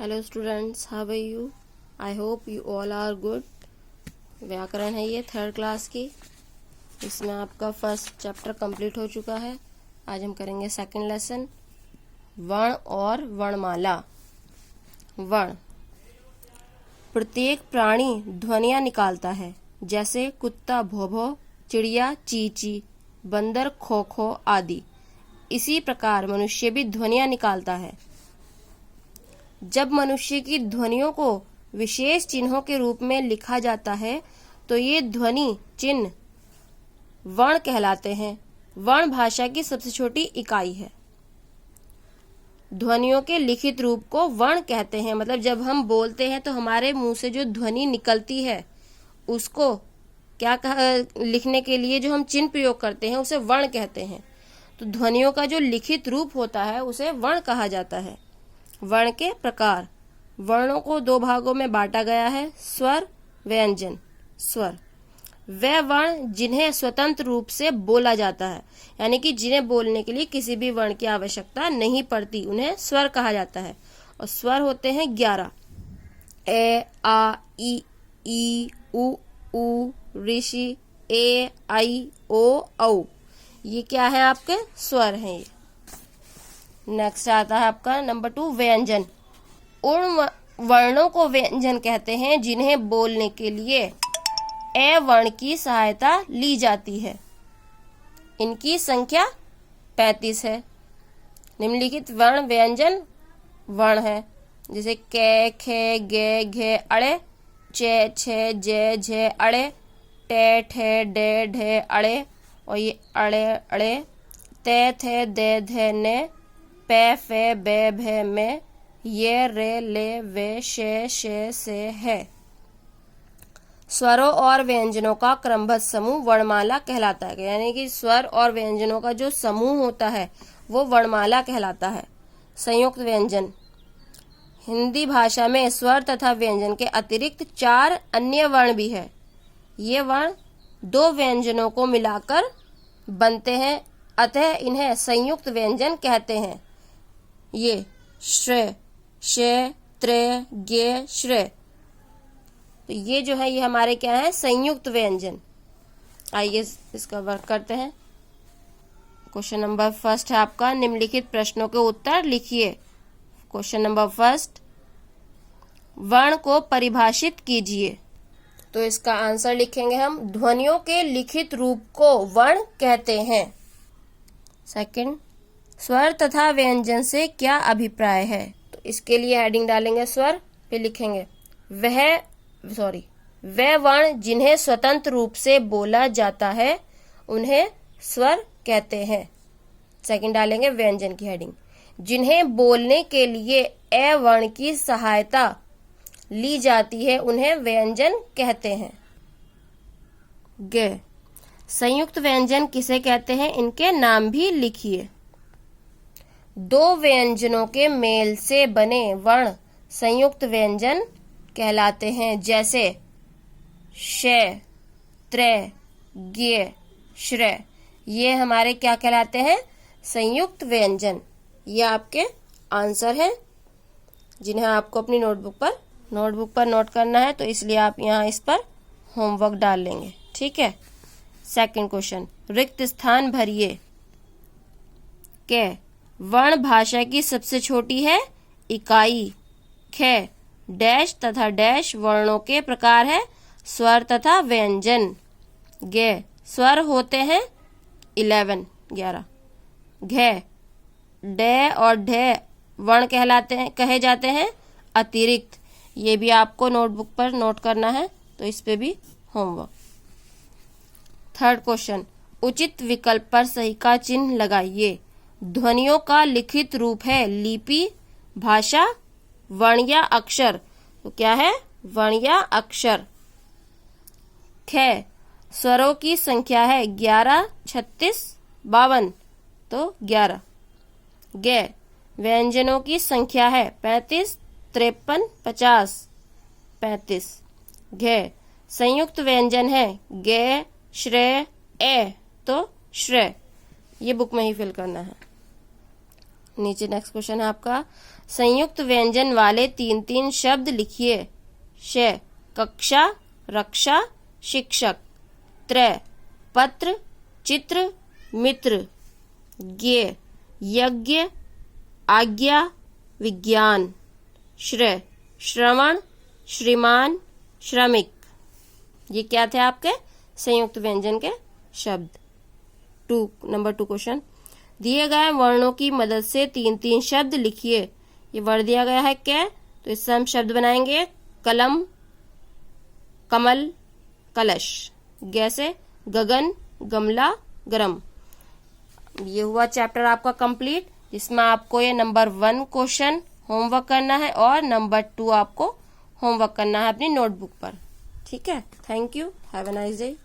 Hello students, how are you? I hope you all are good. व्याकरण है ये 3rd class की। इसमें आपका फर्स्ट चैप्टर कंप्लीट हो चुका है। आज हम करेंगे सेकंड लेसन, वर्ण और वर्णमाला। वर्ण, प्रत्येक प्राणी ध्वनियां निकालता है, जैसे कुत्ता भौ भौ, चिड़िया ची ची, बंदर खो खो आदि। इसी प्रकार मनुष्य भी ध्वनियां निकालता है। जब मनुष्य की ध्वनियों को विशेष चिन्हों के रूप में लिखा जाता है तो ये ध्वनि चिन्ह वर्ण कहलाते हैं। वर्ण भाषा की सबसे छोटी इकाई है। ध्वनियों के लिखित रूप को वर्ण कहते हैं। मतलब जब हम बोलते हैं तो हमारे मुंह से जो ध्वनि निकलती है उसको लिखने के लिए जो हम चिन्ह प्रयोग करते हैं उसे वर्ण कहते हैं। तो ध्वनियों का जो लिखित रूप होता है उसे वर्ण कहा जाता है। वर्ण के प्रकार, वर्णों को 2 भागों में बांटा गया है, स्वर, व्यंजन। स्वर वे वर्ण जिन्हें स्वतंत्र रूप से बोला जाता है, यानी कि जिन्हें बोलने के लिए किसी भी वर्ण की आवश्यकता नहीं पड़ती, उन्हें स्वर कहा जाता है। और स्वर होते हैं 11, ए आ ई उ ऊ ऋषि ए आई ओ औ। ये क्या है? आपके स्वर हैं ये। नेक्स्ट आता है आपका नंबर 2, व्यंजन। उन वर्णों को व्यंजन कहते हैं जिन्हें बोलने के लिए ए वर्ण की सहायता ली जाती है। इनकी संख्या 35 है। निम्नलिखित वर्ण व्यंजन वर्ण है, जैसे कै खे गे घे अड़े, चे छे जे झे अड़े, टे ठे डे ढे अड़े, और ये अड़े अड़े, ते थे दे धे ने, पे फे बे भे में, ये रे ले वे शे शे से है। स्वरों और व्यंजनों का क्रमबद्ध समूह वर्णमाला कहलाता है। यानी कि स्वर और व्यंजनों का जो समूह होता है वो वर्णमाला कहलाता है। संयुक्त व्यंजन, हिंदी भाषा में स्वर तथा व्यंजन के अतिरिक्त 4 अन्य वर्ण भी है। ये वर्ण 2 व्यंजनों को मिलाकर बनते हैं, अतः इन्हें संयुक्त व्यंजन कहते हैं। ये श्रे, शे, त्रे, गे, श्रे। तो ये जो है ये हमारे क्या है? संयुक्त व्यंजन। आइए इसका वर्क करते हैं। क्वेश्चन नंबर 1 है आपका, निम्नलिखित प्रश्नों के उत्तर लिखिए। क्वेश्चन नंबर 1, वर्ण को परिभाषित कीजिए। तो इसका आंसर लिखेंगे हम, ध्वनियों के लिखित रूप को वर्ण कहते हैं। सेकंड, स्वर तथा व्यंजन से क्या अभिप्राय है? तो इसके लिए हेडिंग डालेंगे स्वर, फिर लिखेंगे वे वर्ण जिन्हें स्वतंत्र रूप से बोला जाता है उन्हें स्वर कहते हैं। सेकंड डालेंगे व्यंजन की हेडिंग, जिन्हें बोलने के लिए ए वर्ण की सहायता ली जाती है उन्हें व्यंजन कहते हैं। गे, संयुक्त व्यंजन किसे कहते हैं? इनके नाम भी लिखिए। 2 व्यंजनों के मेल से बने वर्ण संयुक्त व्यंजन कहलाते हैं, जैसे शे, त्रे, गे, श्रे। ये हमारे क्या कहलाते हैं? संयुक्त व्यंजन। ये आपके आंसर हैं जिन्हें आपको अपनी नोटबुक पर नोट करना है, तो इसलिए आप यहाँ इस पर होमवर्क डाल लेंगे। ठीक है। सेकंड क्वेश्चन, रिक्त स्थान भरिए। के, वर्ण भाषा की सबसे छोटी है इकाई। खे, डैश तथा डैश वर्णों के प्रकार है, स्वर तथा व्यंजन। गे, स्वर होते हैं 11। घे, डे और ढे वर्ण कहे जाते हैं अतिरिक्त। ये भी आपको नोटबुक पर नोट करना है, तो इस पे भी होमवर्क। थर्ड क्वेश्चन, उचित विकल्प पर सही का चिन्ह लगाइए। ध्वनियों का लिखित रूप है लिपि, भाषा, वर्ण या अक्षर। तो क्या है? वर्ण या अक्षर। खे, स्वरों की संख्या है 11, 36, 52, तो 11। गे, व्यंजनों की संख्या है 35, 53, 50, 35। घे, संयुक्त व्यंजन है गे, श्रे, ए, तो श्रे। ये बुक में ही फिल करना है। नीचे नेक्स्ट क्वेश्चन है आपका, संयुक्त व्यंजन वाले 3 शब्द लिखिए। श कक्षा, रक्षा, शिक्षक। त्र पत्र, चित्र, मित्र। ज्ञ यज्ञ, आज्ञा, विज्ञान। श्र श्रवण, श्रीमान, श्रमिक। ये क्या थे आपके संयुक्त व्यंजन के शब्द। नंबर 2 क्वेश्चन, दिए गए वर्णों की मदद से 3 शब्द लिखिए। ये वर्ण दिया गया है क्या, तो इससे हम शब्द बनाएंगे कलम, कमल, कलश। गैसे गगन, गमला, गरम। ये हुआ चैप्टर आपका कंप्लीट, जिसमें आपको ये नंबर 1 क्वेश्चन होमवर्क करना है और नंबर 2 आपको होमवर्क करना है अपनी नोटबुक पर। ठीक है, thank you, have a nice day.